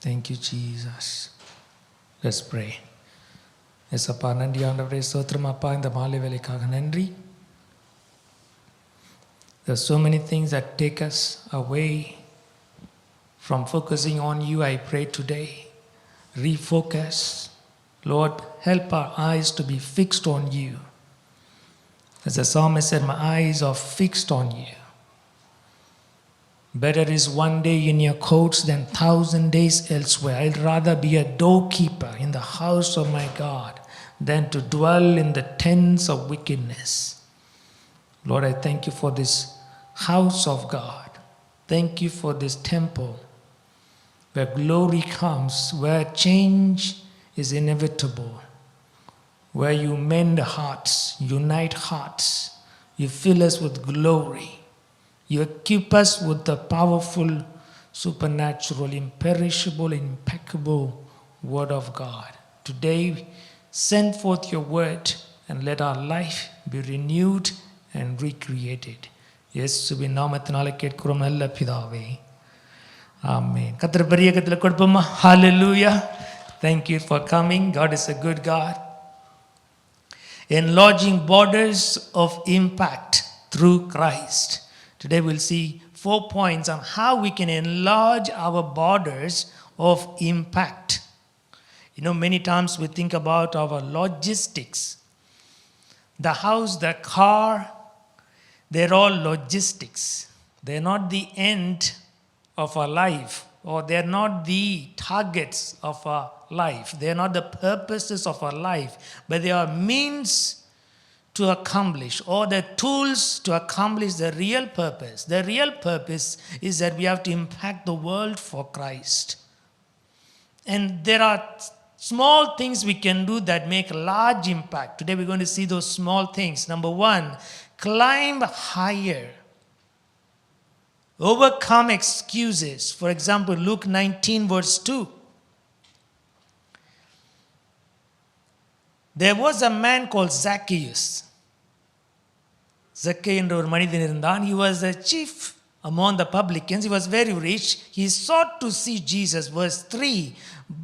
Thank you, Jesus. Let's pray. எஸ்அப்பா நன்றி ஆண்டவரே, ஸ்தோத்திரம் அப்பா, இந்த மாலை வேலைக்காக நன்றி. There are so many things that take us away from focusing on you. I pray today, refocus. Lord, help our eyes to be fixed on you. As the psalmist said, my eyes are fixed on you. Better is one day in your courts than 1,000 days elsewhere. I'd rather be a doorkeeper in the house of my God than to dwell in the tents of wickedness. Lord, I thank you for this house of God. Thank you for this temple where glory comes, where change is inevitable, where you mend hearts, unite hearts, you fill us with glory. You equip us with the powerful, supernatural, imperishable, impeccable Word of God. Today, send forth your word and let our life be renewed and recreated. இயேசுவின் நாமத்தினாலே கேட்கிறோம் நல்ல பிதாவே, ஆமென். கர்த்தர் பெரிய கரத்தில் கொடுப்போமா? Hallelujah. Thank you for coming. God is a good God. Enlarging borders of impact through Christ. Today we'll see 4 points on how we can enlarge our borders of impact. You know, many times we think about our logistics. The house, the car, they're all logistics. They're not the end of our life, or they're not the targets of our life. They're not the purposes of our life, but they are means to accomplish, or the tools to accomplish the real purpose. The real purpose is that we have to impact the world for Christ. And there are small things we can do that make large impact. Today we're going to see those small things. Number one, climb higher. Overcome excuses. For example, Luke 19 verse 2. There was a man called Zacchaeus. Zacchaeus என்ற ஒரு மனிதன் இருந்தான். He was the chief among the publicans. He was very rich. He sought to see Jesus. Verse 3.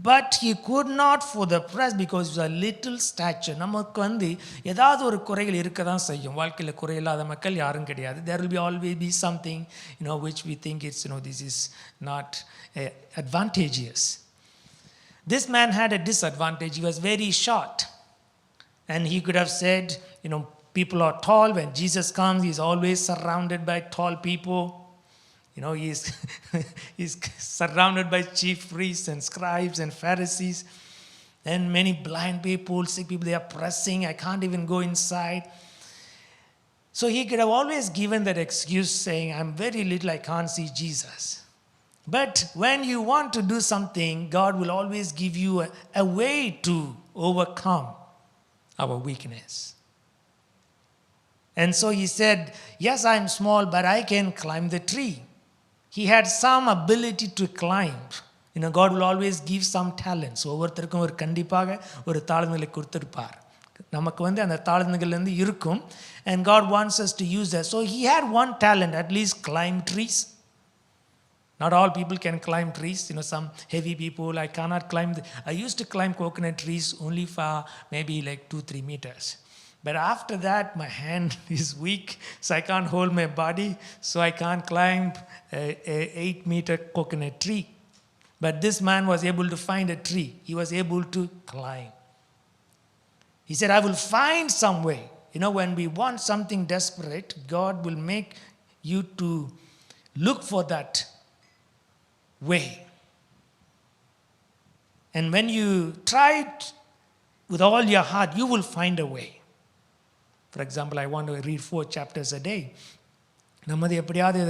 But he could not for the press because he was a little stature. நமக்கு ஏதாவது ஒரு குறைகள் இருக்க தான் செய்யும். வாழ்க்கையில் குறையில்லாத மக்கள் யாரும் கிடையாது. There will always be something, which we think it's, this is not advantageous. This man had a disadvantage. He was very short. And he could have said, people are tall. When Jesus comes, he's always surrounded by tall people. He's surrounded by chief priests and scribes and Pharisees and many blind people, sick people. They are pressing. I can't even go inside. So he could have always given that excuse saying, I'm very little, I can't see Jesus. But when you want to do something, God will always give you a way to overcome our weakness. And so he said, yes, I'm small, but I can climb the tree. He had some ability to climb. God will always give some talents. ஒவ்வொருத்தருக்கும் ஒரு கண்டிப்பாக ஒரு தாளங்களை கொடுத்திருப்பார். நமக்கு அந்த தாளங்கள்லேருந்து இருக்கும். And God wants us to use that. So he had one talent, at least climb trees. Not all people can climb trees. Some heavy people, I cannot climb. I used to climb coconut trees only for maybe like 2-3 meters. But after that, my hand is weak, so I can't hold my body, so I can't climb a 8-meter coconut tree. But this man was able to find a tree. He was able to climb. He said, I will find some way. When we want something desperate, God will make you to look for that way. And when you try it with all your heart, you will find a way. For example, I want to read 4 chapters a day. நம்மது எப்படியாவது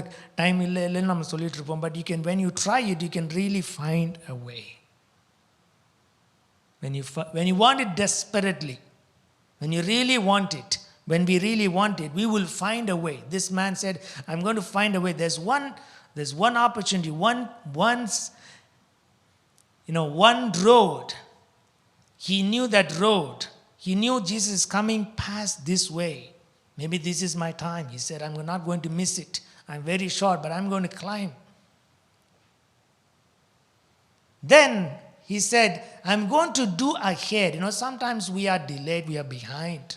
time இல்லைன்னு நம்ம சொல்லிட்டு இருப்போம். But when you try it, you can really find a way. When you want it desperately, when you really want it, when we really want it, we will find a way. This man said, I'm going to find a way. There's one opportunity, one road. He knew that road. He knew Jesus is coming past this way. Maybe this is my time. He said, I'm not going to miss it. I'm very short, but I'm going to climb. Then he said, I'm going to do ahead. Sometimes we are delayed, we are behind.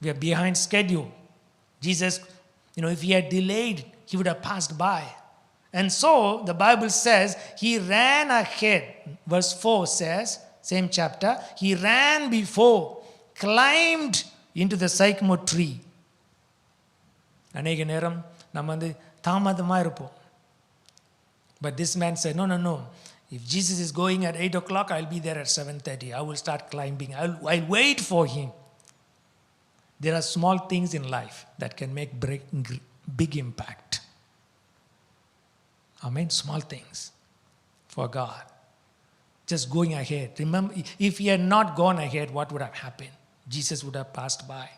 We are behind schedule. Jesus, if he had delayed, he would have passed by. And so the Bible says he ran ahead. Verse 4 says, same chapter, he ran before, climbed into the sycamore tree. அநேக நேரம் நம்ம தாமதமாக இருப்போம். But this man said, no. If Jesus is going at 8 o'clock, I'll be there at 7:30. I will start climbing. I'll wait for him. There are small things in life that can make big impact. Amen. Small things for God. Just going ahead. Remember, if he had not gone ahead, what would have happened? Jesus would have passed by.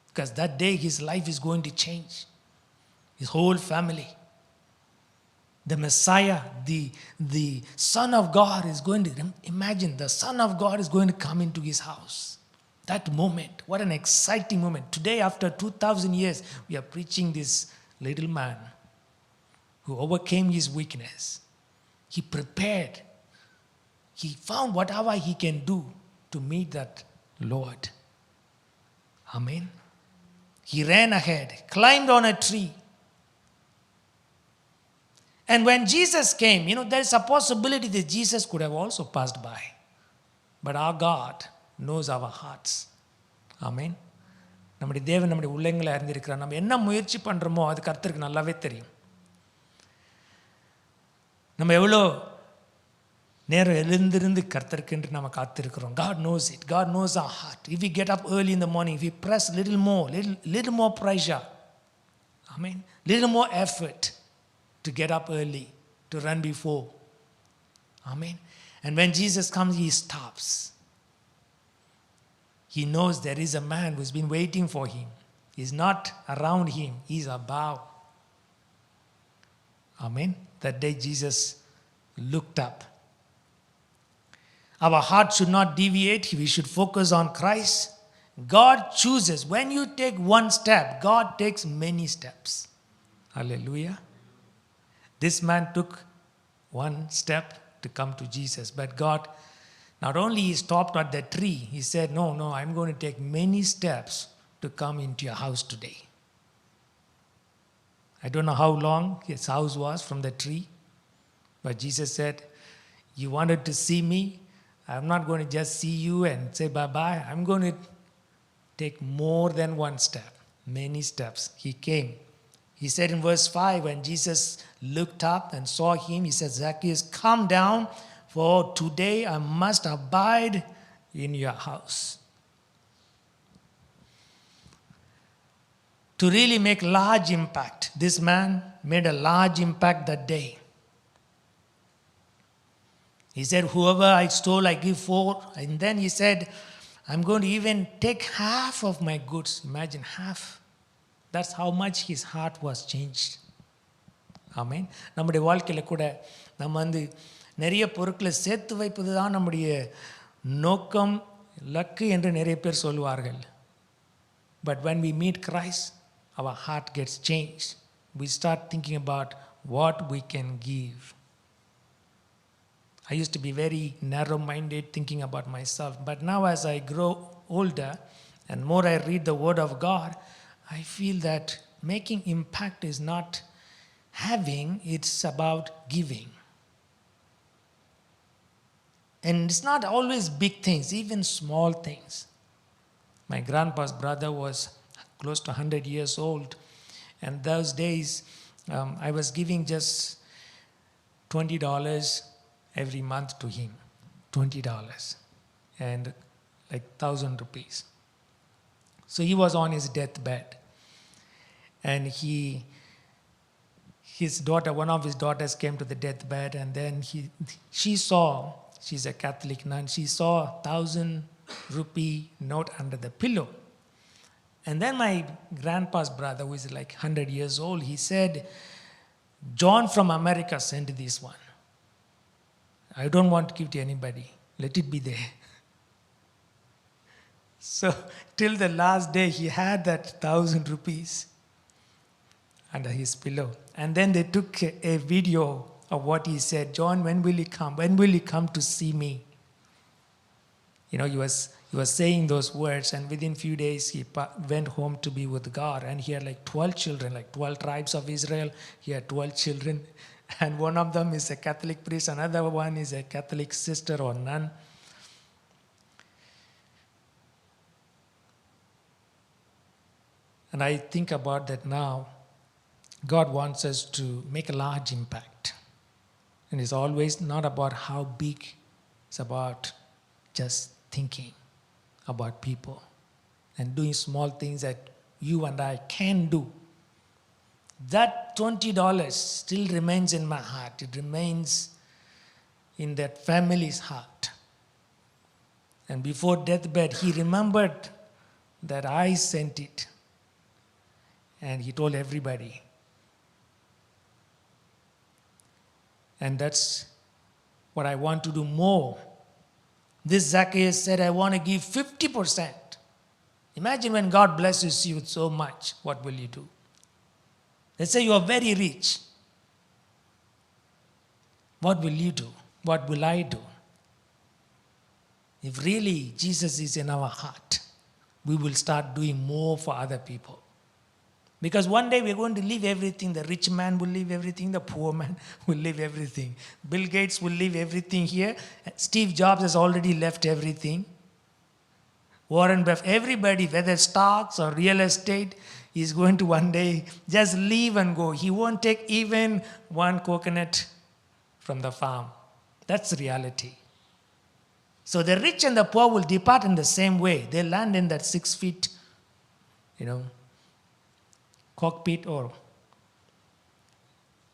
Because that day his life is going to change. His whole family. The Messiah, the Son of God is going to, imagine, the Son of God is going to come into his house. That moment, what an exciting moment. Today, after 2,000 years, we are preaching this little man who overcame his weakness. He prepared. He found whatever he can do to meet that Lord. Amen. He ran ahead, climbed on a tree. And when Jesus came, there is a possibility that Jesus could have also passed by. But our God knows our hearts. Amen. நம்முடைய தேவன் நம்முடைய உள்ளங்களை அறிந்திருக்கிறார். நம்ம என்ன முயற்சி பண்ணுறோமோ அது கர்த்தருக்கு நல்லாவே தெரியும். நம்ம எவ்வளோ நேரம் எழுந்திருந்து கர்த்தருக்கென்று நம்ம காத்திருக்கிறோம். God knows it. God knows our heart. If we get up early in the morning, if we press little more pressure, amen, little more effort to get up early, to run before. Amen. And when Jesus comes, he stops. He knows there is a man who's been waiting for him. He's not around him, he's above. Amen. That day Jesus looked up. Our heart should not deviate. We should focus on Christ. God chooses. When you take one step, God takes many steps. Hallelujah. This man took one step to come to Jesus. But God, not only he stopped at the tree, he said, no, I'm going to take many steps to come into your house today. I don't know how long his house was from the tree. But Jesus said, you wanted to see me? I'm not going to just see you and say bye-bye. I'm going to take more than one step, many steps. He came. He said in verse 5, when Jesus looked up and saw him, he said, Zacchaeus, come down, for today I must abide in your house. To really make large impact, this man made a large impact that day. He said, whoever I stole, I give 4. And then he said, I'm going to even take half of my goods. Imagine, half. That's how much his heart was changed. Amen. நம்முடைய வாழ்க்கையில் கூட நம்ம நிறைய பொருட்களை சேர்த்து வைப்பது தான் நம்முடைய நோக்கம், லக்கு என்று நிறைய பேர் சொல்வார்கள். But when we meet Christ, our heart gets changed. We start thinking about what we can give. I used to be very narrow-minded, thinking about myself. But now as I grow older and more I read the Word of God, I feel that making impact is not having, it's about giving. And it's not always big things, even small things. My grandpa's brother was close to 100 years old. And those days, I was giving just $20 every month to him. $20. And like 1,000 rupees. So he was on his deathbed. And his daughter, one of his daughters came to the deathbed, and then she saw, she's a Catholic nun, she saw 1,000 rupee note under the pillow. And then my grandpa's brother, who is like 100 years old, he said, John from America sent this one. I don't want to give to anybody. Let it be there. So till the last day, he had that 1,000 rupees under his pillow. And then they took a video of what he said. John, when will you come? When will you come to see me? You know, he was saying those words, and within few days he went home to be with God. And he had like 12 children, like 12 tribes of Israel. He had 12 children, and one of them is a Catholic priest, another one is a Catholic sister or nun. And I think about that now. God wants us to make a large impact. And it's always not about how big, it's about just thinking about people and doing small things that you and I can do. That $20 still remains in my heart. It remains in that family's heart. And before deathbed, he remembered that I sent it. And he told everybody. And that's what I want to do more. This Zacchaeus said, I want to give 50%. Imagine when God blesses you so much, what will you do? Let's say you are very rich. What will you do? What will I do? If really Jesus is in our heart, we will start doing more for other people. Because one day we're going to leave everything. The rich man will leave everything. The poor man will leave everything. Bill Gates will leave everything here. Steve Jobs has already left everything. Warren Buffett, everybody, whether stocks or real estate, is going to one day just leave and go. He won't take even one coconut from the farm. That's the reality. So the rich and the poor will depart in the same way. They land in that 6 feet, cockpit or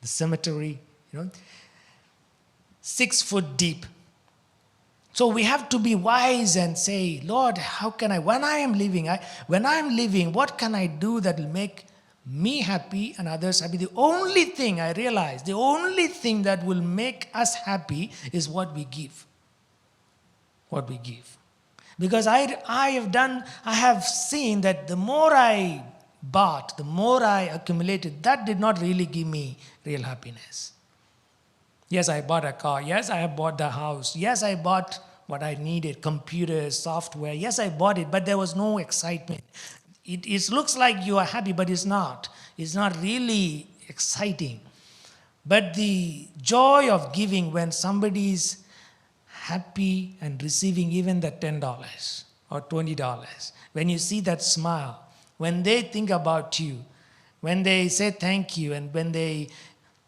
the cemetery, 6 foot deep. So we have to be wise and say, Lord, how can I, when I am living, what can I do that will make me happy and others happy? The only thing I realize, the only thing that will make us happy is what we give. What we give. Because I have seen that the more I bought, the more I accumulated, that did not really give me real happiness. Yes, I bought a car. Yes, I bought the house. Yes, I bought what I needed, computers, software. Yes, I bought it, but there was no excitement. It looks like you are happy, but it's not. It's not really exciting. But the joy of giving when somebody is happy and receiving even the $10 or $20, when you see that smile, when they think about you, when they say thank you, and when they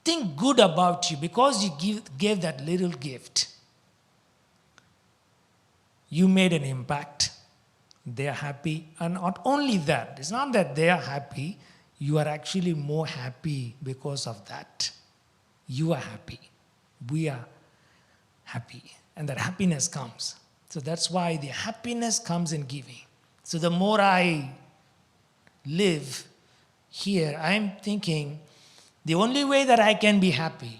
think good about you because you gave that little gift, you made an impact. They are happy. And not only that, it's not that they are happy, you are actually more happy because of that. You are happy. We are happy. And that happiness comes. So that's why the happiness comes in giving. So the more I live here, I'm thinking the only way that I can be happy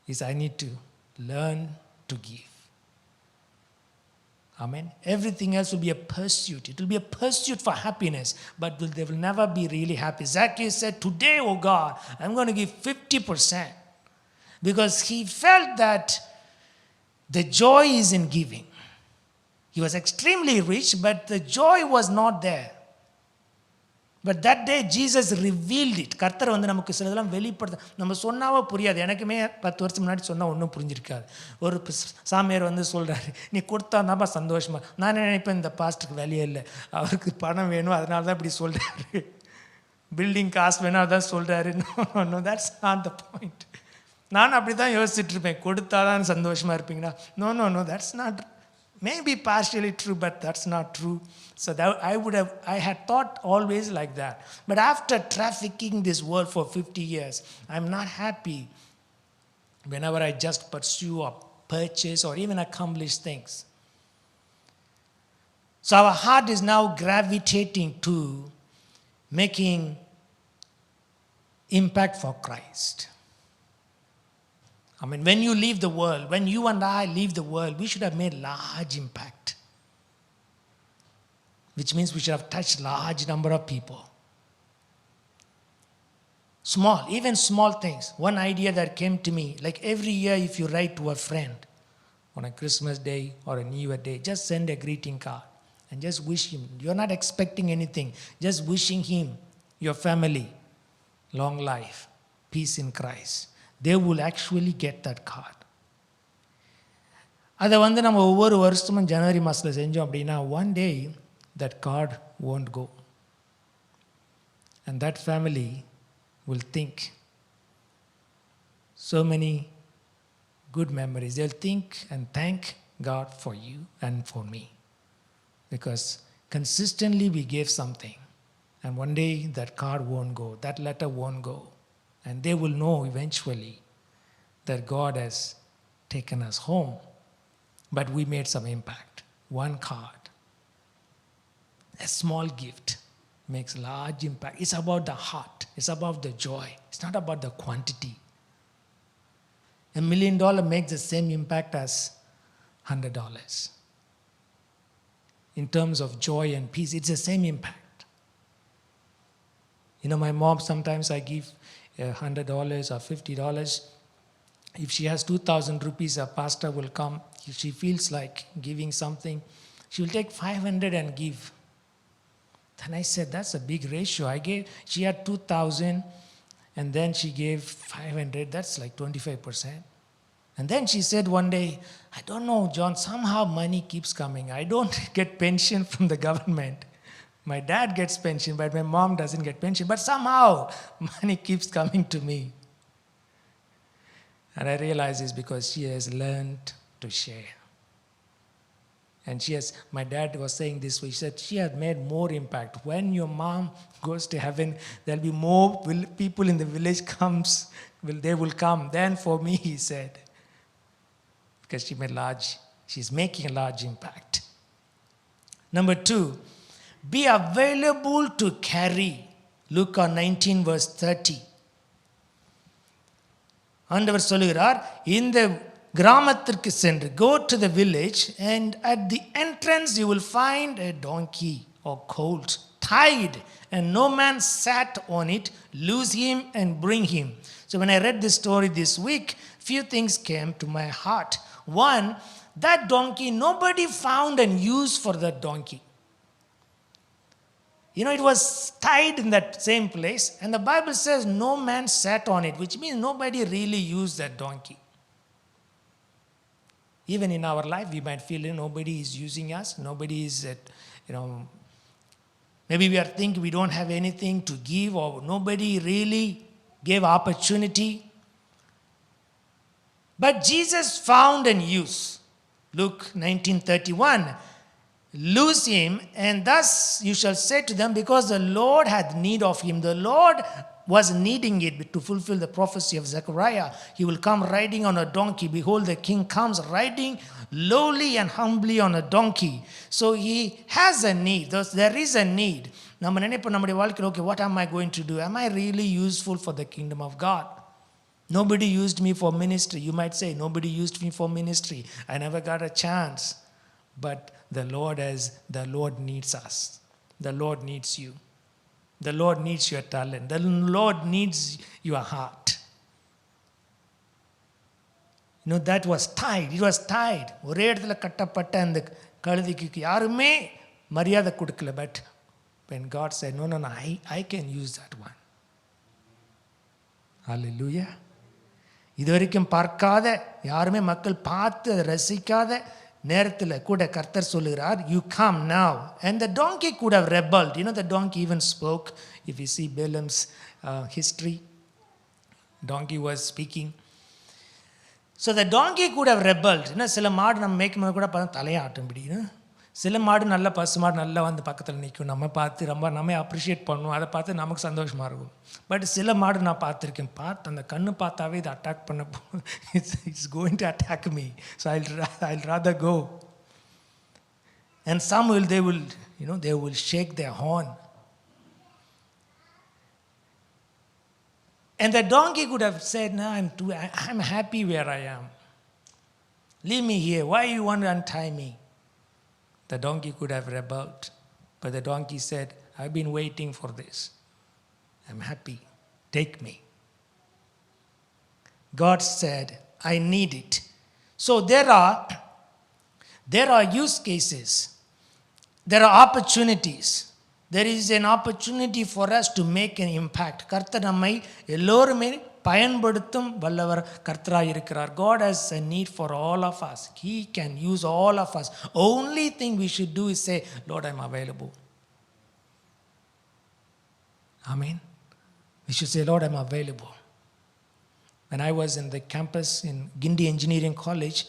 is I need to learn to give. Amen. Everything else will be a pursuit. It will be a pursuit for happiness, but they will never be really happy. Zacchaeus said, today, oh God, I'm going to give 50%. Because he felt that the joy is in giving. He was extremely rich, but the joy was not there. But that day Jesus revealed it. கர்த்தர் நமக்கு சிலதெல்லாம் வெளிப்படுத்த நம்ம சொன்னாவோ புரியாது. எனக்குமே 10 வருஷம் முன்னாடி சொன்னால் ஒன்றும் புரிஞ்சிருக்காது. ஒரு சாமியார் சொல்கிறாரு, நீ கொடுத்தாதான்ப்பா சந்தோஷமா. நான் நினைப்பேன் இந்த பாஸ்டருக்கு வேலையே இல்லை, அவருக்கு பணம் வேணும், அதனால தான் இப்படி சொல்கிறாரு. பில்டிங் காசு வேணும், அதான் சொல்கிறாரு. No that's not the point. நான் அப்படி தான் யோசிச்சுட்டு இருப்பேன், கொடுத்தாதான் சந்தோஷமாக இருப்பீங்கன்னா. No that's not. Maybe partially true, but that's not true. So that I had thought always like that. But after trafficking this world for 50 years, I'm not happy whenever I just pursue or purchase or even accomplish things. So our heart is now gravitating to making impact for Christ. I mean, when you leave the world, when you and I leave the world, we should have made large impact. Which means we should have touched large number of people. Small, even small things. One idea that came to me, like every year if you write to a friend on a Christmas day or a New Year day, just send a greeting card and just wish him. You're not expecting anything, just wishing him, your family, long life, peace in Christ. They will actually get that card. அதை நம்ம ஒவ்வொரு வருஷமும் ஜனவரி மாதத்தில் செஞ்சோம் அப்படின்னா one day that card won't go. And that family will think so many good memories. They'll think and thank God for you and for me. Because consistently we gave something. And one day that card won't go, that letter won't go. And they will know eventually that God has taken us home. But we made some impact. One card, a small gift makes large impact. It's about the heart. It's about the joy. It's not about the quantity. $1 million makes the same impact as $100. In terms of joy and peace, it's the same impact. My mom, sometimes I give $100 or $50. If she has 2,000 rupees, a pastor will come. If she feels like giving something, she will take 500 and give. Then I said, that's a big ratio. She had 2,000 and then she gave 500. That's like 25%. And then she said one day, I don't know, John, somehow money keeps coming. I don't get pension from the government. My dad gets pension, but my mom doesn't get pension. But somehow money keeps coming to me. And I realize it's because she has learned to share. And my dad was saying this way, he said, she has made more impact. When your mom goes to heaven, there'll be more people in the village they will come than for me, he said. Because she's making a large impact. Number 2, be available to carry. Luke 19 verse 30. ஆண்டவர் சொல்லுகிறார், இந்த கிராமத்திற்கு சென்று, go to the village and at the entrance you will find a donkey or colt tied and no man sat on it. Loose him and bring him. So when I read this story this week, few things came to my heart. One, that donkey, nobody found a use for that donkey. It was tied in that same place, and the Bible says no man sat on it, which means nobody really used that donkey. Even in our life, we might feel nobody is using us, nobody is, maybe we are thinking we don't have anything to give, or nobody really gave opportunity. But Jesus found a use. Luke 19:31. Loose him, and thus you shall say to them, because the Lord had need of him. The Lord was needing it to fulfill the prophecy of Zechariah. He will come riding on a donkey. Behold, the king comes riding lowly and humbly on a donkey. So he has a need. There is a need. Okay, what am I going to do? Am I really useful for the kingdom of God? Nobody used me for ministry. You might say, nobody used me for ministry. I never got a chance. But the Lord needs us. The Lord needs you. The Lord needs your talent. The Lord needs your heart. That was tied. It was tied. ஒரே இடத்துல கட்டப்பட்ட அந்த கழுதைக்கு யாருமே மரியாதை கொடுக்கல. But when God said, no, I can use that one. Hallelujah. இதுவரைக்கும் பார்க்காத, யாருமே மக்கள் பார்த்து அதை ரசிக்காத நேரத்தில் கூட கர்த்தர் சொல்லுகிறார், you come now. And the donkey could have rebelled. The donkey even spoke. If you see Balaam's history, donkey was speaking. So the donkey could have rebelled. சில மாடு நம்ம மேய்க்கும்போது கூட பார்த்தா தலையாட்டும்படி, சில மாடு நல்ல பசு மாடு நல்லா வந்து பக்கத்தில் நிற்கும், நம்ம பார்த்து நம்ம அப்ரிஷியேட் பண்ணுவோம், அதை பார்த்து நமக்கு சந்தோஷமாக இருக்கும். பட் சில மாடு நான் பார்த்துருக்கேன், அந்த கண்ணு பார்த்தாவே இது அட்டாக் பண்ண it's going to attack me, so I'll rather go. And some they will shake their horn. And the donkey could have said, no, I'm happy where I am. Leave me here. Why you want to untie me? The donkey could have rebelled. But the donkey said, I've been waiting for this. I'm happy. Take me. God said, I need it. So there are use cases. There are opportunities. There is an opportunity for us to make an impact. கர்த்தர் நம்மை எல்லோருமே பயன்படுத்தும் வல்லவர் கர்த்தராய் இருக்கிறார். God has a need for all of us. He can use all of us. Only thing we should do is say, Lord, I'm available. Amen. We should say, Lord, I'm available. When I was in the campus in Gindi Engineering College,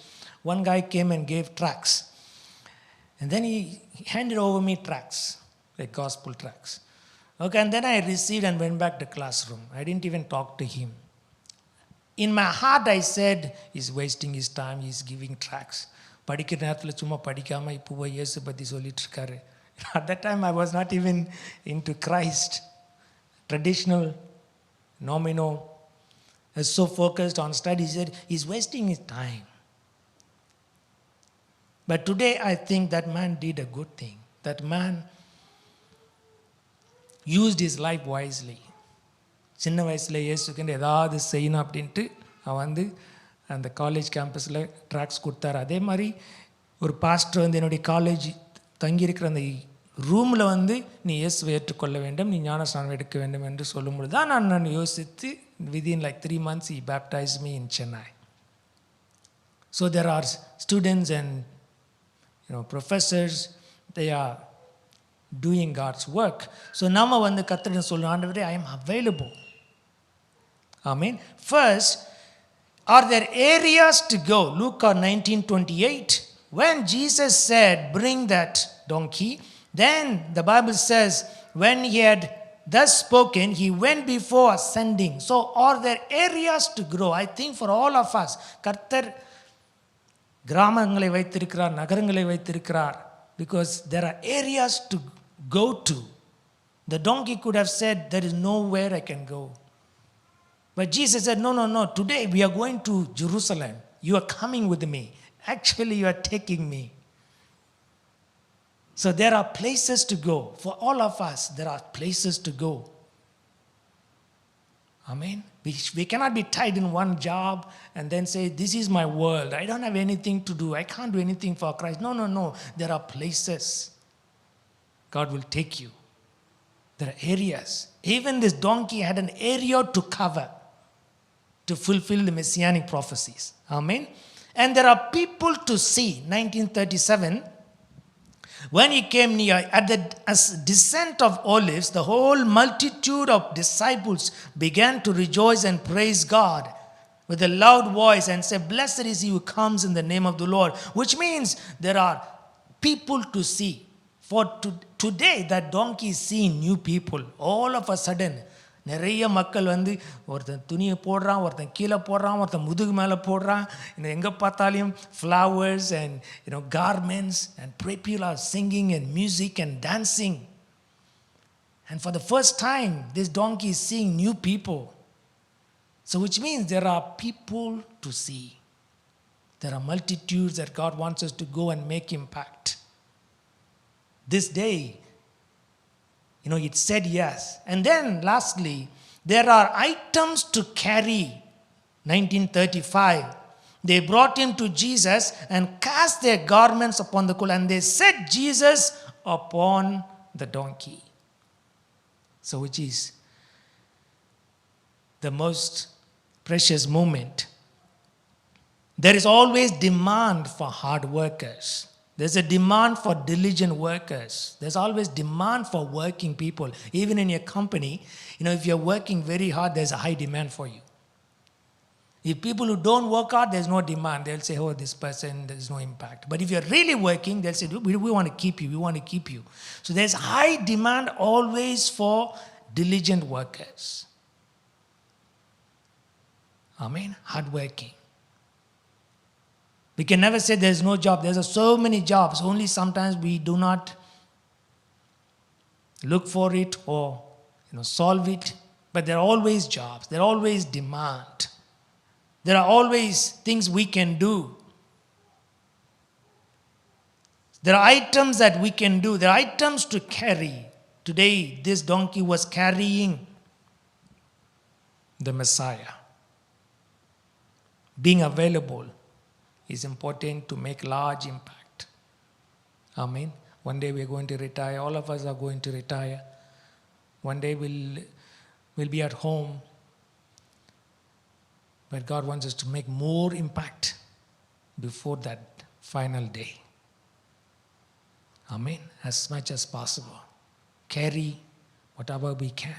one guy came and gave tracts. And then he handed over me tracts, like gospel tracts. Okay, and then I received and went back to classroom. I didn't even talk to him. In my heart, I said, he's wasting his time, he's giving tracts. படிக்கிற நேரத்தில் சும்மா படிக்காமல் இப்போ போய் இயேசு பற்றி சொல்லிட்டு இருக்காரு. At that time, I was not even into Christ. Traditional, nomino. I was so focused on studies, he said, he's wasting his time. But today, I think that man did a good thing. That man used his life wisely. சின்ன வயசில் இயேசுக்கு ஏதாவது செய்யணும் அப்படின்ட்டு அவன் வந்து அந்த college கேம்பஸில் tracks கொடுத்தாரு. அதே மாதிரி ஒரு பாஸ்டர் வந்து என்னுடைய காலேஜ் தங்கியிருக்கிற அந்த ரூமில் வந்து நீ இயேசுவை ஏற்றுக்கொள்ள வேண்டும், நீ ஞானஸ்நானம் எடுக்க வேண்டும் என்று சொல்லும்பொழுது தான் நான் யோசித்து within like 3 months he baptized me in Chennai. So there are students and professors, they are doing God's work. So நாம வந்து கர்த்தரிடம் சொல்லணும், ஆண்டவரே, I am available. Amen. First, are there areas to go? Luke 19:28. When Jesus said, bring that donkey, then the Bible says, when he had thus spoken, he went before ascending. So are there areas to grow? I think for all of us, கர்த்தர் கிராமங்களை வைத்திருக்கிறார், நகரங்களை வைத்திருக்கிறார், because there are areas to go to. The donkey could have said, there is nowhere I can go. But Jesus said, no, today we are going to Jerusalem. You are coming with me. Actually, you are taking me. So there are places to go. For all of us, there are places to go. Amen. We cannot be tied in one job and then say, this is my world. I don't have anything to do. I can't do anything for Christ. No. There are places. God will take you. There are areas. Even this donkey had an area to cover to fulfill the messianic prophecies. Amen. And there are people to see. 1937, when he came near, at the descent of Olives, the whole multitude of disciples began to rejoice and praise God with a loud voice and say, blessed is he who comes in the name of the Lord. Which means there are people to see. For today, that donkey is seeing new people. All of a sudden, நிறைய மக்கள் வந்து ஒருத்தன் துணியை போடுறான், ஒருத்தன் கீழே போடுறான், ஒருத்தன் முதுகு மேலே போடுறான். எங்கே பார்த்தாலையும் flowers and garments, and people are singing and music and dancing. And for the first time, this donkey is seeing new people. So which means there are people to see. There are multitudes that God wants us to go and make impact. This day, it said yes. And then lastly, there are items to carry. 1935, they brought him to Jesus and cast their garments upon the coal, and they set Jesus upon the donkey. So which is the most precious moment. There is always demand for hard workers. There's a demand for diligent workers. There's always demand for working people. Even in your company, if you're working very hard, there's a high demand for you. If people who don't work hard, there's no demand. They'll say, oh, this person, there's no impact. But if you're really working, they'll say, we want to keep you. We want to keep you. So there's high demand always for diligent workers. Amen. Hardworking. We can never say there's no job. There's so many jobs. Only sometimes we do not look for it or solve it. But there are always jobs. There are always demand. There are always things we can do. There are items that we can do. There are items to carry. Today, this donkey was carrying the Messiah. Being available is important to make large impact. Amen. One day we're going to retire. All of us are going to retire. One day we'll be at home. But God wants us to make more impact before that final day. Amen. As much as possible. Carry whatever we can.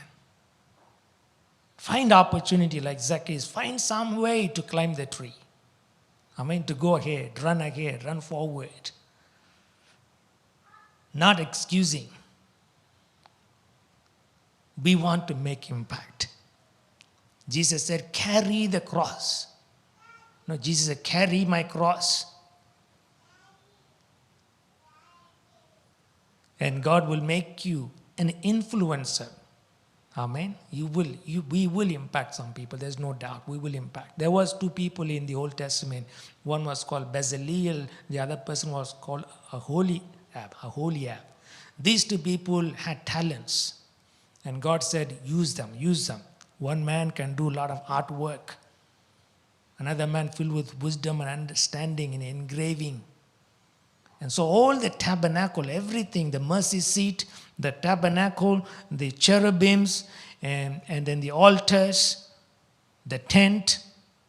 Find opportunity like Zacchaeus. Find some way to climb the tree. Amen. To go ahead, run forward. Not excusing. We want to make impact. Jesus said, carry the cross. No, Jesus said, carry my cross. And God will make you an influencer. Amen. We will impact some people. There's no doubt. We will impact. There was two people in the Old Testament. One was called Bezaleel. The other person was called Aholiab. These two people had talents. And God said, use them. One man can do a lot of artwork. Another man filled with wisdom and understanding and engraving. And so all the tabernacle, everything, the mercy seat, the tabernacle, the cherubims, and then the altars, the tent,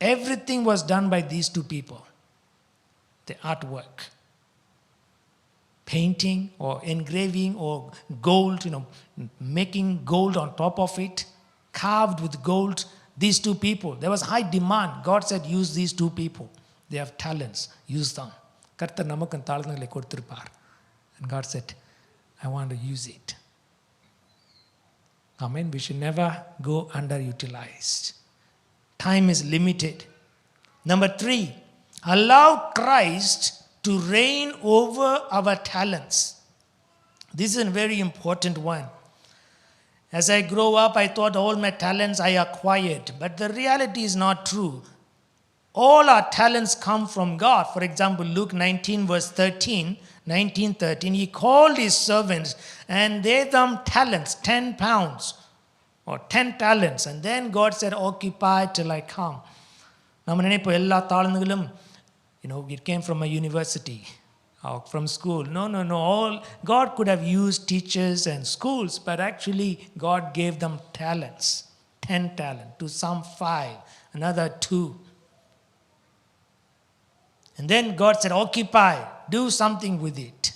everything was done by these two people. The artwork. Painting or engraving or gold, making gold on top of it, carved with gold. These two people, there was high demand. God said, use these two people. They have talents. Use them. And God said, I want to use it. Amen. We should never go underutilized. Time is limited. Number 3, allow Christ to reign over our talents. This is a very important one. As I grow up, I thought all my talents I acquired. But the reality is not true. All our talents come from God. For example, Luke 19 verse 13, he called his servants and gave them talents, 10 pounds or 10 talents. And then God said, occupy till I come. It came from a university or from school. No. God could have used teachers and schools, but actually God gave them talents. 10 talents, to some 5, another 2. And then God said, occupy, do something with it.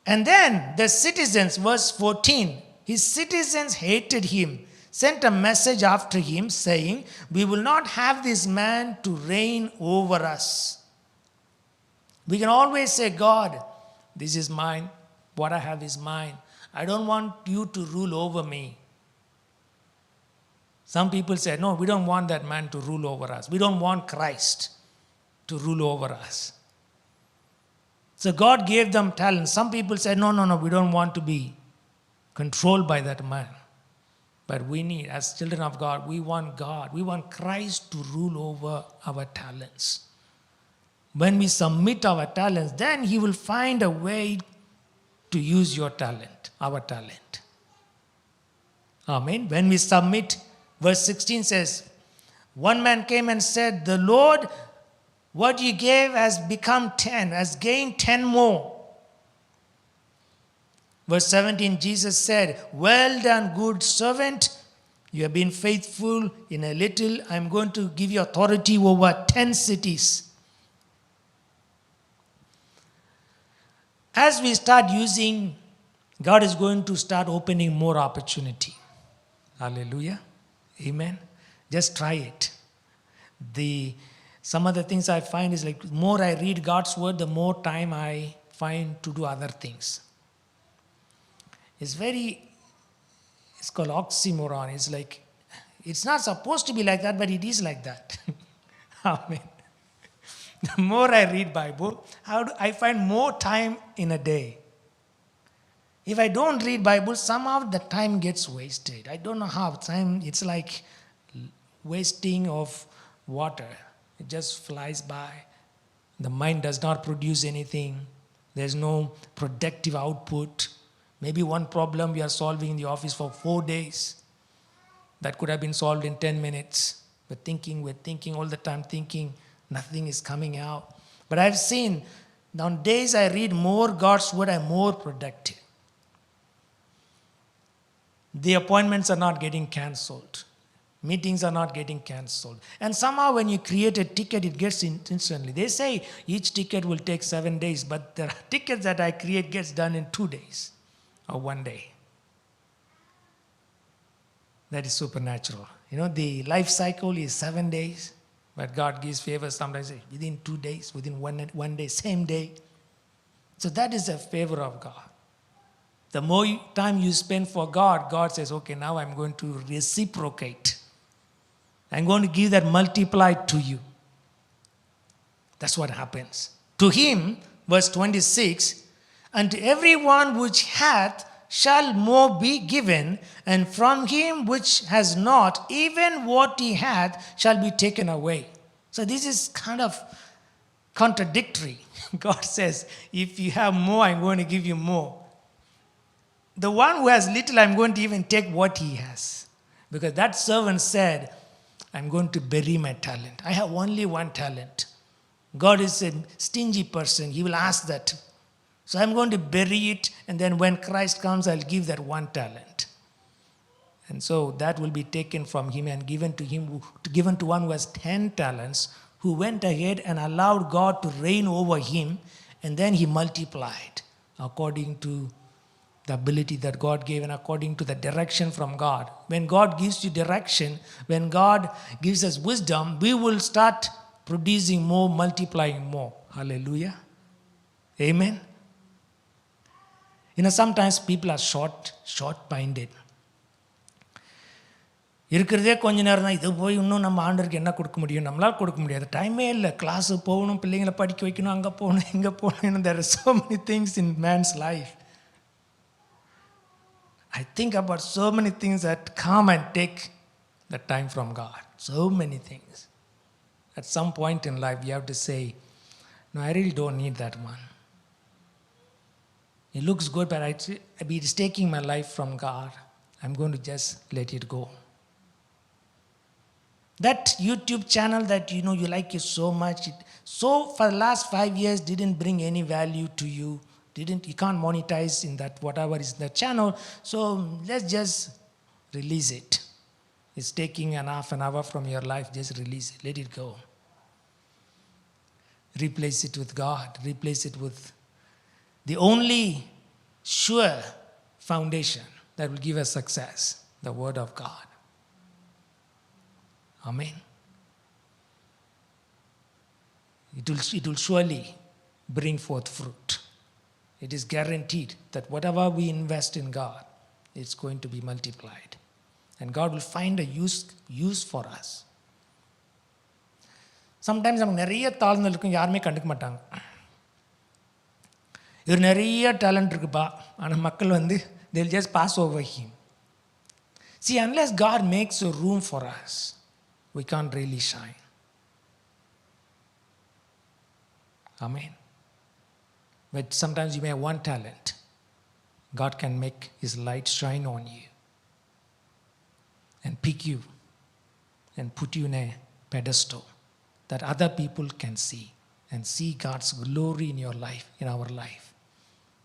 And then the citizens, verse 14, his citizens hated him, sent a message after him saying, we will not have this man to reign over us. We can always say, God, this is mine. What I have is mine. I don't want you to rule over me. Some people say, no, we don't want that man to rule over us. We don't want Christ to rule over us. So God gave them talents. Some people said, no, we don't want to be controlled by that man. But we need, as children of God, we want Christ to rule over our talents. When we submit our talents, then he will find a way to use your talent, our talent. Amen. When we submit, verse 16 says, one man came and said, the Lord, what you gave has become 10, has gained 10 more. Verse 17, Jesus said, well done, good servant. You have been faithful in a little. I'm going to give you authority over 10 cities. As we start using, God is going to start opening more opportunity. Hallelujah. Amen. Just try it. Some of the things I find is like, more I read God's word, the more time I find to do other things. It's called oxymoron. It's like, it's not supposed to be like that, but it is like that. Amen. The more I read Bible, I find more time in a day. If I don't read Bible, somehow the time gets wasted. I don't know how. It's like wasting of water. It just flies by. The mind does not produce anything. There's no productive output. Maybe one problem we are solving in the office for 4 days. That could have been solved in 10 minutes. We're thinking all the time, thinking, nothing is coming out. But I've seen, on days I read more God's word, I'm more productive. The appointments are not getting cancelled. Meetings are not getting cancelled. And somehow when you create a ticket, it gets instantly. They say each ticket will take 7 days, but the tickets that I create gets done in 2 days or 1 day. That is supernatural. The life cycle is 7 days, but God gives favor sometimes within 2 days, within one day, same day. So that is a favor of God. The more time you spend for God, God says, okay, now I'm going to reciprocate. I'm going to give that multiplied to you. That's what happens. To him, verse 26, and to everyone which hath shall more be given, and from him which has not, even what he hath shall be taken away. So this is kind of contradictory. God says, if you have more, I'm going to give you more. The one who has little, I'm going to even take what he has. Because that servant said, I'm going to bury my talent. I have only one talent. God is a stingy person. He will ask that. So I'm going to bury it, and then when Christ comes, I'll give that one talent. And so that will be taken from him and given to one who has 10 talents, who went ahead and allowed God to reign over him, and then he multiplied according to the ability that God gave and according to the direction from God. When God gives you direction, when God gives us wisdom, we will start producing more, multiplying more. Hallelujah. Amen. Sometimes people are short-minded. இருக்கிறதே கொஞ்ச நேரம் தான். இது போய் இன்னும் நம்ம ஆண்டருக்கு என்ன கொடுக்க முடியும்? நம்மளால் கொடுக்க முடியாது. டைமே இல்லை. கிளாஸு போகணும், பிள்ளைங்களை படிக்க வைக்கணும், அங்கே போகணும், இங்கே போகணும். There are so many things in man's life. I think about so many things that come and take the time from God. So many things. At some point in life, you have to say, no, I really don't need that one. It looks good, but it is taking my life from God. I'm going to just let it go. That YouTube channel that you like it so much, for the last 5 years didn't bring any value to you. You can't monetize in that whatever is in the channel. So let's just release it. It's taking an half an hour from your life. Just release it. Let it go. Replace it with God. Replace it with the only sure foundation that will give us success, the Word of God. Amen. It will surely bring forth fruit. It is guaranteed that whatever we invest in God, it's going to be multiplied. And God will find a use for us. Sometimes நமக்கு நிறைய தாழ்ந்து இருக்கும், யாருமே கண்டுக்க மாட்டாங்க. இவர் நிறைய talent இருக்குப்பா, ஆனால் மக்கள் they'll just pass over him. See, unless God makes a room for us, we can't really shine. Amen. But sometimes you may have one talent. God can make his light shine on you and pick you and put you in a pedestal that other people can see and see God's glory in your life, in our life.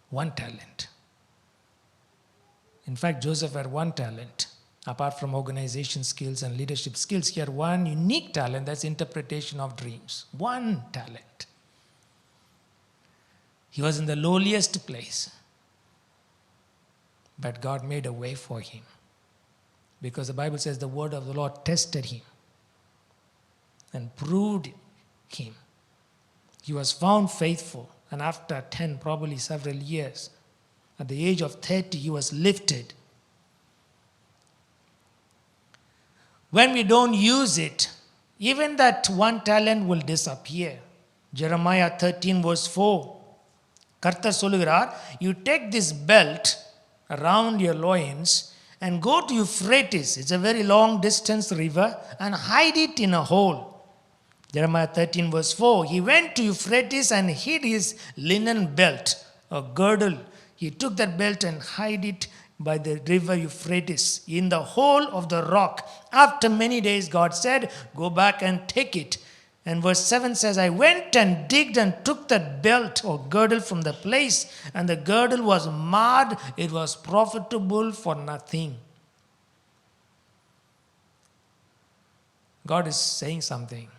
One talent. In fact, Joseph had one talent. Apart from organization skills and leadership skills, he had one unique talent, that's interpretation of dreams. One talent. He was in the lowliest place. But God made a way for him. Because the Bible says the word of the Lord tested him and proved him. He was found faithful. And after 10, probably several years, at the age of 30, he was lifted. When we don't use it, even that one talent will disappear. Jeremiah 13 verse 4. கர்த்தர் சொல்லுகிறார், you take this belt around your loins and go to Euphrates, it's a very long distance river, and hide it in a hole. Jeremiah 13 verse 4, he went to Euphrates and hid his linen belt, a girdle. He took that belt and hid it by the river Euphrates, in the hole of the rock. After many days, God said, go back and take it. And verse 7 says, I went and digged and took that belt or girdle from the place, and the girdle was marred. It was profitable for nothing. God is saying something.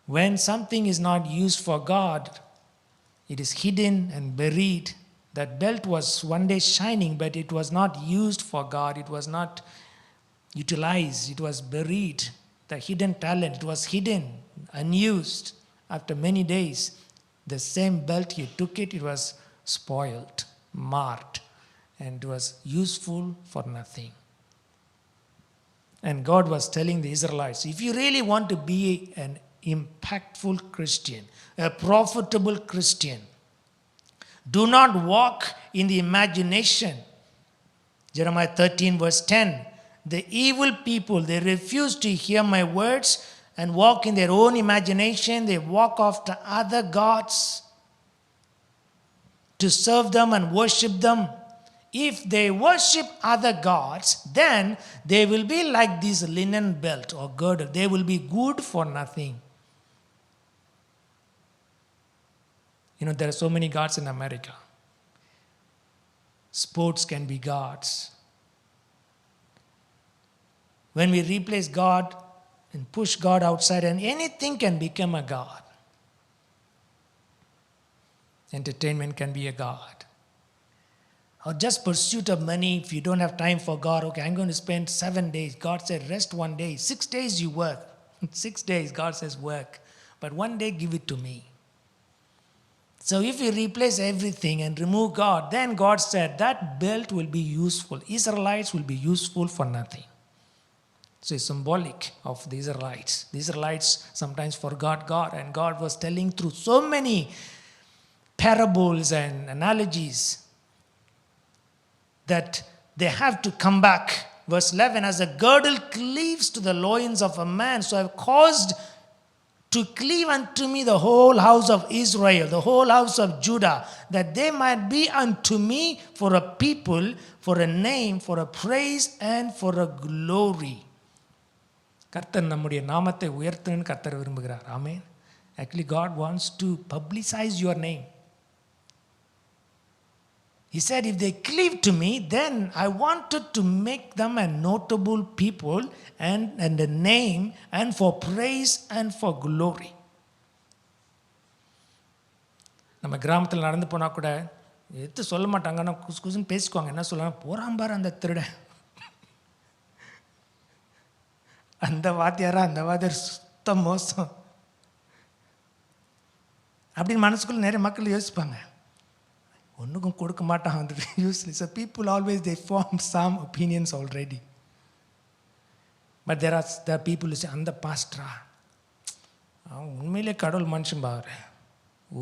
When something is not used for God, it is hidden and buried. That belt was one day shining, but it was not used for God. It was not utilized. It was buried. The hidden talent, it was hidden, unused. After many days, the same belt, you took it, it was spoiled, marred, and it was useful for nothing. And God was telling the Israelites, if you really want to be an impactful Christian, a profitable Christian, do not walk in the imagination. Jeremiah 13 verse 10, the evil people, they refuse to hear my words and walk in their own imagination. They walk after other gods to serve them and worship them. If they worship other gods, then they will be like this linen belt or girdle. They will be good for nothing. There are so many gods in America. Sports can be gods. When we replace God and push God outside, and anything can become a god. Entertainment can be a god. Or just pursuit of money. If you don't have time for God, okay, I'm going to spend 7 days. God said, rest 1 day. 6 days you work. 6 days, God says, work. But 1 day, give it to me. So if you replace everything and remove God, then God said that belt will be useful. Israelites will be useful for nothing. So it's symbolic of the Israelites. The Israelites sometimes forgot God, and God was telling through so many parables and analogies that they have to come back. Verse 11, as a girdle cleaves to the loins of a man, so I've caused to cleave unto me the whole house of Israel, the whole house of Judah, that they might be unto me for a people, for a name, for a praise, and for a glory. கர்த்தர் நம்முடைய நாமத்தை உயர்த்தணும்னு கர்த்தர் விரும்புகிறார். Amen. Actually, God wants to publicize your name. He said, if they cleave to me, then I wanted to make them a notable people and a name and for praise and for glory. நம்ம கிராமத்தில் நடந்து போனால் கூட எடுத்து சொல்ல மாட்டாங்க, ஆனால் குசுன்னு பேசிக்குவாங்க. என்ன சொல்லுவாங்க, போறாம்பார் அந்த திருடன், அந்த வாத்தியாரா, அந்த வாத்தியார் சுத்த மோசம் அப்படின்னு மனசுக்குள்ள நிறைய மக்கள் யோசிப்பாங்க. ஒன்றுக்கும் கொடுக்க மாட்டான், வந்து useless. So people always, they form some opinions already. But there are people who say, அந்த பாஸ்டரா அவன் உண்மையிலே கடவுள் மனுஷன் பாரு,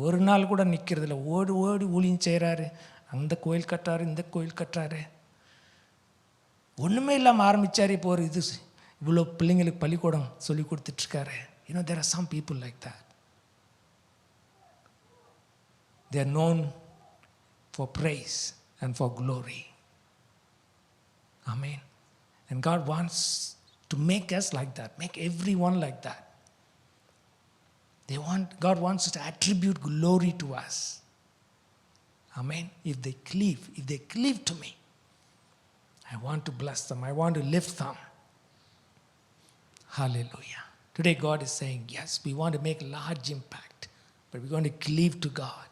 ஒரு நாள் கூட நிற்கிறதில்ல, ஓடி ஓடி ஊழியம் செய்கிறாரு, அந்த கோயில் கட்டுறாரு, இந்த கோயில் கட்டுறாரு, ஒன்றுமே இல்லாமல் ஆரம்பித்தார், இப்போ ஒரு இது இவ்வளோ பிள்ளைங்களுக்கு பள்ளிக்கூடம் சொல்லி கொடுத்துட்ருக்காரு. There are some people like that. They are known for praise and for glory. Amen. And God wants to make us like that, make everyone like that. God wants to attribute glory to us. Amen. If they cleave to me, I want to bless them, I want to lift them. Hallelujah. Today God is saying, yes, we want to make large impact, but we're going to cleave to God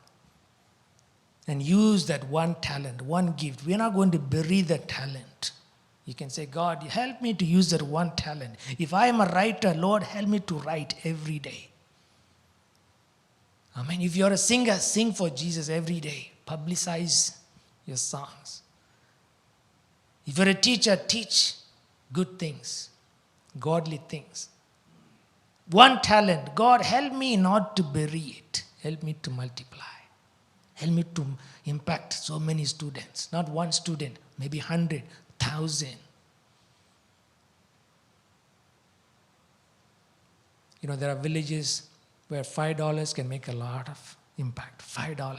and use that one talent, one gift. We're not going to bury the talent. You can say, God, help me to use that one talent. If I am a writer, Lord, help me to write every day. Amen. If you're a singer, sing for Jesus every day. Publicize your songs. If you're a teacher, teach good things, godly things. One talent, God, help me not to bury it. Help me to multiply. Help me to impact so many students. Not one student, maybe 100, 1,000. There are villages where $5 can make a lot of impact. $5.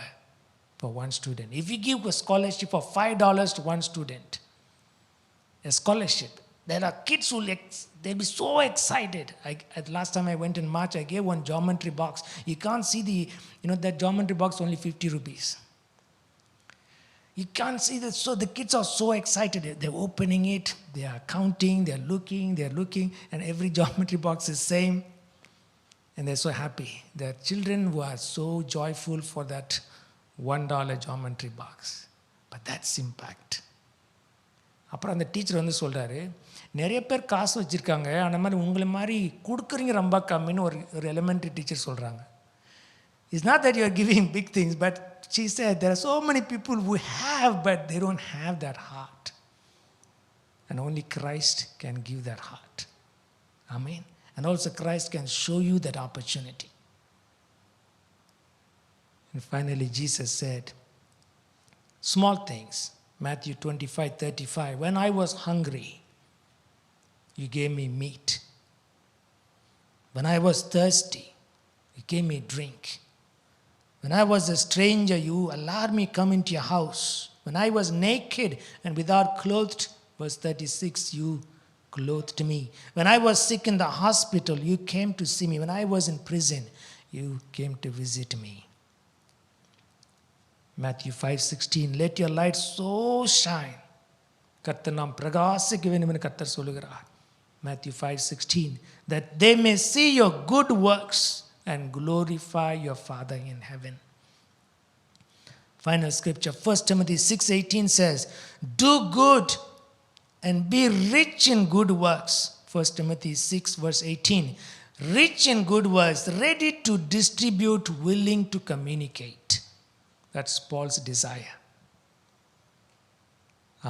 for one student. If you give a scholarship of $5 to one student, a scholarship, there are kids who they'll be so excited. Last time I went in March, I gave one geometry box. You can't see that geometry box, only 50 rupees. You can't see that. So the kids are so excited. They're opening it, they are counting, they're looking, and every geometry box is same. And they're so happy. There are children who are so joyful for that $1 geometry box. But that's impact. அப்புறம் அந்த teacher வந்து சொல்கிறாரு, நிறைய பேர் காசு வச்சுருக்காங்க, அந்த மாதிரி உங்களை மாதிரி கொடுக்குறீங்க ரொம்ப கம்மின்னு ஒரு எலிமெண்ட்ரி டீச்சர் சொல்கிறாங்க. It's not that you are giving big things, but she said there are so many people who have, but they don't have that heart. And only Christ can give that heart. Amen. And also Christ can show you that opportunity. And finally Jesus said, small things. Matthew 25:35. When I was hungry, you gave me meat. When I was thirsty, you gave me drink. When I was a stranger, you allowed me come into your house. When I was naked and without clothes, verse 36, you clothed me. When I was sick in the hospital, you came to see me. When I was in prison, you came to visit me. Matthew 5:16, let your light so shine. கர்த்தர் நாம் பிரகாசிக்க வேண்டும் என்று கர்த்தர் சொல்லுகிறார். Matthew 5:16, that they may see your good works and glorify your Father in heaven. Final scripture, 1 Timothy 6:18 says, do good and be rich in good works. 1 Timothy 6 verse 18, rich in good works, ready to distribute, willing to communicate. That's Paul's desire.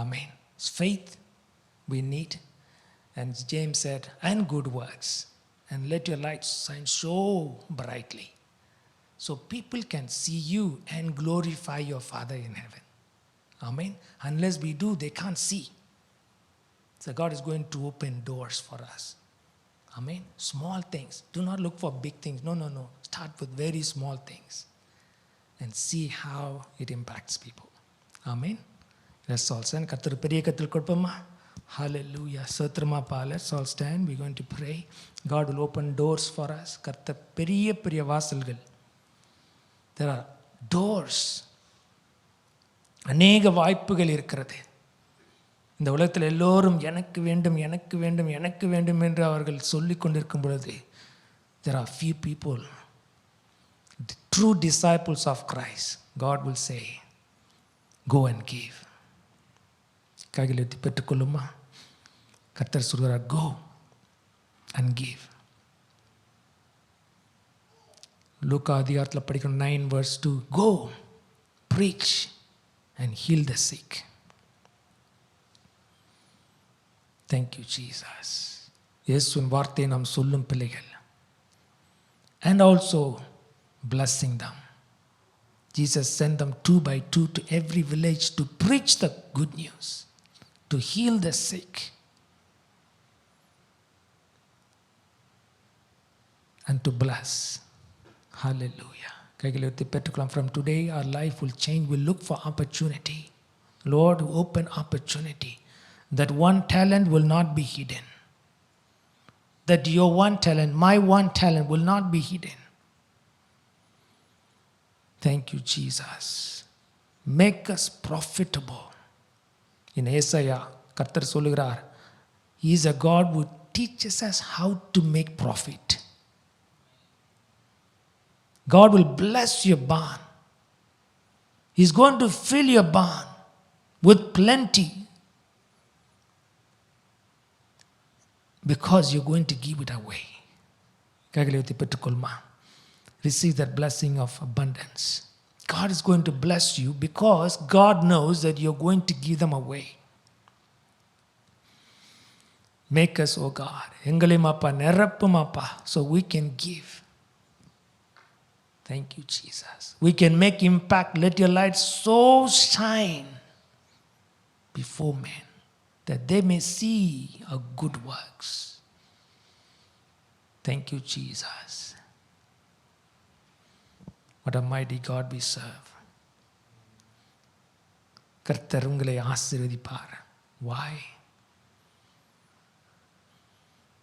Amen. It's faith we need. And James said, and good works. And let your light shine so brightly, so people can see you and glorify your Father in heaven. Amen. Unless we do, they can't see. So God is going to open doors for us. Amen. Small things. Do not look for big things. No. Start with very small things and see how it impacts people. Amen. Let's all stand. கர்த்தர் பெரிய கத்தில் கொடுப்போமா? Hallelujah. Satrama, let's all stand. We're going to pray. God will open doors for us. கர்த்தர் பெரிய வாசல்கள். There are doors. அநேக வாய்ப்புகள் இருக்கிறது. இந்த உலகத்தில் எல்லோரும் எனக்கு வேண்டும் என்று அவர்கள் சொல்லிக் கொண்டிருக்கும் பொழுது, there are few people, the true disciples of Christ. God will say, go and give. கைகளை எத்தி பெற்றுக்கொள்ளுமா? கர்த்தர் சொல்கிறார், go and give. லூக்கா அதிகாரத்தில் படிக்கணும் 9 verse 2, go, preach and heal the sick. Thank you, Jesus. இயேசுவின் வார்த்தையை நாம் சொல்லும் பிள்ளைகள். And also blessing them. Jesus sent them 2 by 2 to every village to preach the good news, to heal the sick, and to bless. Hallelujah. From today, our life will change. We'll look for opportunity. Lord, open opportunity. That one talent will not be hidden. That your one talent, my one talent will not be hidden. Thank you, Jesus. Make us profitable. In Isaiah, கர்த்தர் சொல்லுகிறார், He is a God who teaches us how to make profit. God will bless your barn. He's going to fill your barn with plenty because you're going to give it away. கைகளை உயர்த்தி பெற்றுக்கொள்மா? Receive that blessing of abundance. God is going to bless you because God knows that you're going to give them away. Make us, oh God, எங்களை மாப்பா நிரப்பு மாப்பா, so we can give. Thank you, Jesus. We can make impact. Let your light so shine before men that they may see our good works. Thank you, Jesus. What a mighty God we serve. கர்த்தர் உங்களை ஆசீர்வதிப்பார். Why?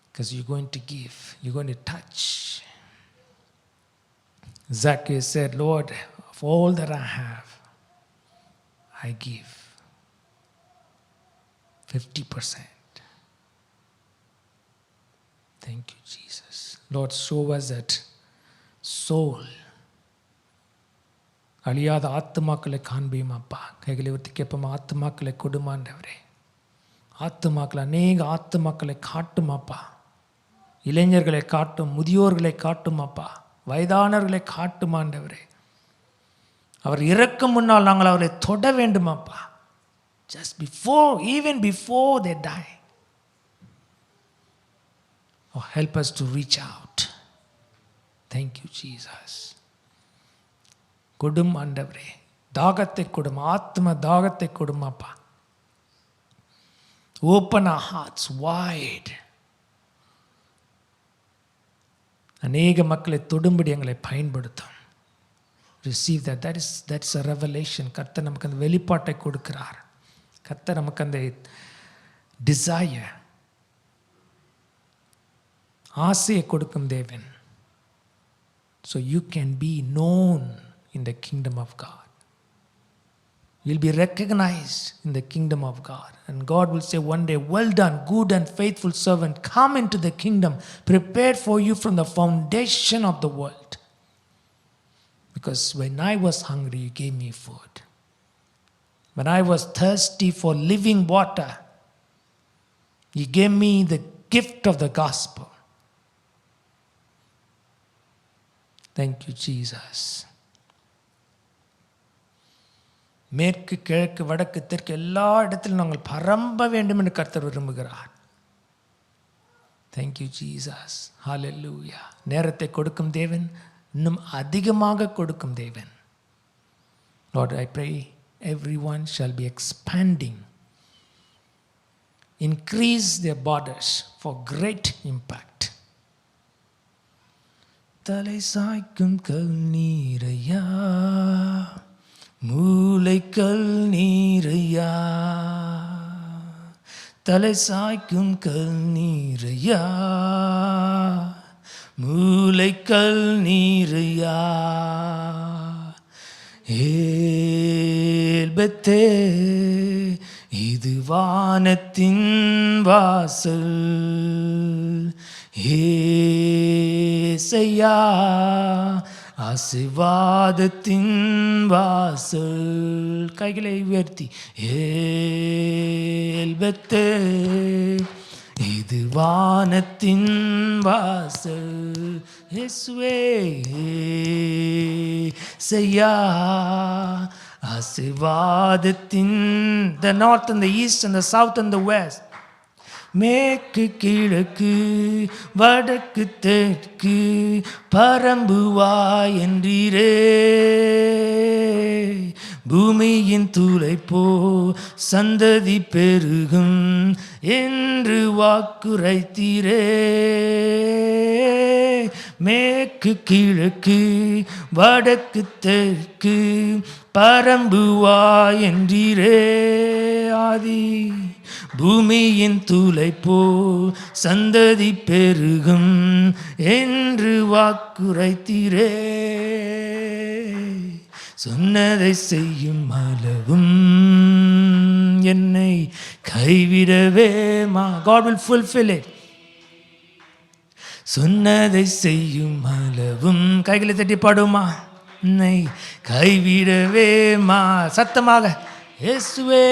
Because you're going to give, you're going to touch. Zacchaeus said, Lord, of all that I have, I give 50%. Thank you, Jesus. Lord, show us that soul. அழியாத ஆத்துமாக்களை காண்பியுமாப்பா. கைகளை உயர்த்தி கேட்போம். ஆத்துமாக்களை கொடுமாண்டவரே. ஆத்துமாக்களை, அநேக ஆத்துமாக்களை காட்டுமாப்பா. இளைஞர்களை காட்டும், முதியோர்களை காட்டுமாப்பா, வயதானவர்களை காட்டுமாண்டவரே. அவர் இறக்கும் முன்னால் நாங்கள் அவரை தொட வேண்டுமாப்பா. Just before, even before they die. Oh, help us to reach out. Thank you, Jesus. கொடும் ஆண்டவரே, தாகத்தை கொடும், ஆத்ம தாகத்தை கொடுமாப்பா. Open our hearts wide. அநேக மக்களை தொடும்படி எங்களை பயன்படுத்தும். Receive that. That's a revelation. கர்த்தர் நமக்கு அந்த வெளிப்பாட்டை கொடுக்கிறார். கர்த்தர் நமக்கு அந்த desire, ஆசையை கொடுக்கும் தேவன். So you can be known in the kingdom of God. You'll be recognized in the kingdom of God. And God will say one day, well done, good and faithful servant. Come into the kingdom prepared for you from the foundation of the world. Because when I was hungry, you gave me food. When I was thirsty for living water, you gave me the gift of the gospel. Thank you, Jesus. மேற்கு கிழக்கு வடக்கு தெற்கு எல்லா இடத்திலும் நாங்கள் பரம்ப வேண்டும் என்று கர்த்தர் விரும்புகிறார். Thank you, Jesus. Hallelujah. நேரத்தை கொடுக்கும் தேவன், இன்னும் அதிகமாக கொடுக்கும் தேவன். Lord, I pray everyone shall be expanding. Increase their borders for great impact. தலை சாய்க்கும் கண்ணீரையா, மூளைக்கல் நீரையா, தலை சாய்க்கும் கண்ணீரையா, மூளைக்கல் நீரையா. ஏல்பத்தே, இது வானத்தின் வாசல். ஏசையா, ஆசீர்வாதத்தின் வாசல். கைகளை உயர்த்தி, ஏல்பத்தே, இது வானத்தின் வாசல். இயேசுவே, ஏசையா, ஆசீர்வாதத்தின். The north and the east and the south and the west. மேற்கு கிழக்கு வடக்கு தெற்கு பரம்புவாய் என்றீரே. பூமியின் துளைப்போ சந்ததி பெருகும் என்று வாக்குரைத்தீரே. மேற்கு கிழக்கு வடக்கு தெற்கு பரம்புவாய் என்றீரே. ஆதி பூமியின் துளைப்போ சந்ததி பெருகும் என்று வாக்குரைத்தீரே. சொன்னதை செய்யும் அளவும் என்னை கைவிடவே. God will fulfill it. சொன்னதை செய்யும் அளவும். கைகளை தட்டி பாடுமா. என்னை கைவிடவே. சத்தமாக, இயேசுவே,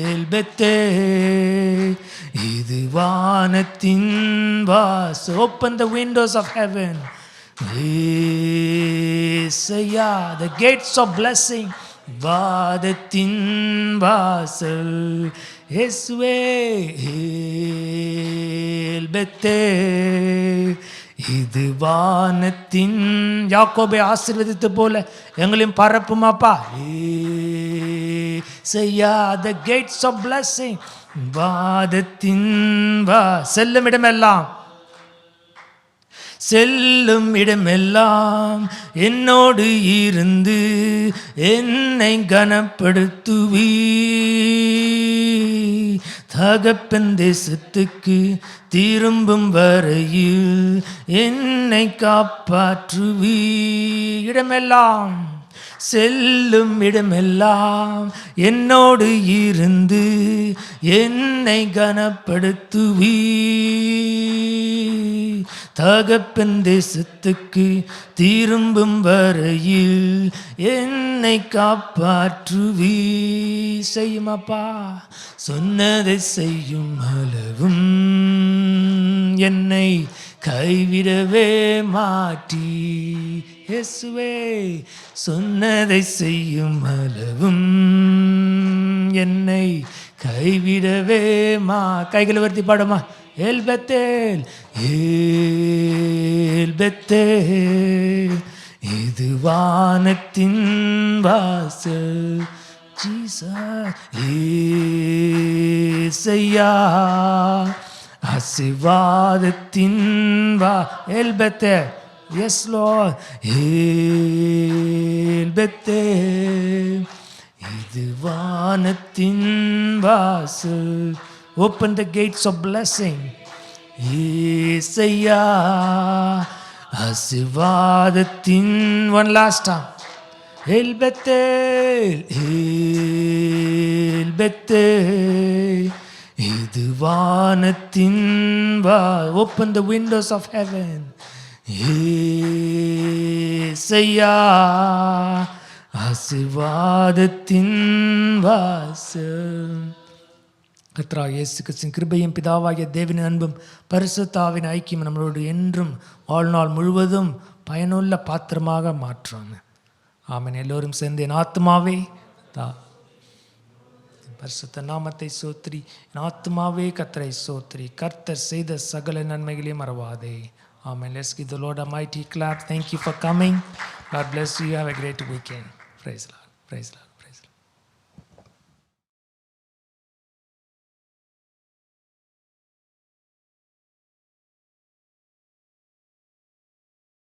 ஏல்பத்தே, இது வானத்தின் வாசல். Open the windows of heaven. Yesaiya, the gates of blessing. வாதத்தின் வாசல். இயேசுவே, ஏல்பத்தே, இது வானத்தின். யாக்கோபை ஆசீர்வதித்து போல எங்களையும் பரப்புமாப்பா. ஏசையா, the gates of blessing. வாதத்தின் செல்லும் இடமெல்லாம் செல்லும் இடமெல்லாம் என்னோடு இருந்து என்னை கனப்படுத்துவீ. தகப்பன் தேசத்துக்கு திரும்பும் வரையில் என்னை காப்பாற்றுவீ. இடமெல்லாம் செல்லும் இடமெல்லாம் என்னோடு இருந்து என்னை கனப்படுத்துவீ. தகப்பன் தேசத்துக்கு திரும்பும் வரையில் என்னை காப்பாற்றுவீ. செய்யுமாப்பா சொன்னதை செய்யும் அளவும் என்னை கைவிடவே மாட்டி. இயேசுவே சொன்னதை செய்யும் அளவும் என்னை கைவிடவே கைகளை வருத்தி பாடுமா. ஏல் பெத்தேல் ஏல் பெத்தேல் இது வானத்தின் வாசல். ஜீசஸ் ஏசையா ஆசீர்வாதத்தின் ஏல் பெத்தேல். எஸ் லார்ட் ஏல் பெத்தேல் இது வானத்தின் வாசல். Open the gates of blessing. ஏசையா ஆசீர்வாதத்தின். One last time. El Bethel, El Bethel இது வானத்தின் Open the windows of heaven. ஏசையா ஆசீர்வாதத்தின் வாசல். கர்த்தராகிய இயேசு கிறிஸ்துவின் கிருபையும் பிதாவாகிய தேவனின் அன்பும் பரிசுத்தாவின் ஐக்கியம் நம்மளோடு என்றும் வாழ்நாள் முழுவதும் பயனுள்ள பாத்திரமாக மாற்றுவாங்க. ஆமென். எல்லோரும் சேர்ந்து என் ஆத்மாவே பரிசுத்த நாமத்தை சோத்திரி, என் ஆத்மாவே கர்த்தரை சோத்திரி, கர்த்தர் செய்த சகல நன்மைகளையும் மறவாதே. Amen. Let's give the Lord a mighty clap. Thank you for coming. God bless you. Have a great weekend. Praise the Lord. Praise the Lord.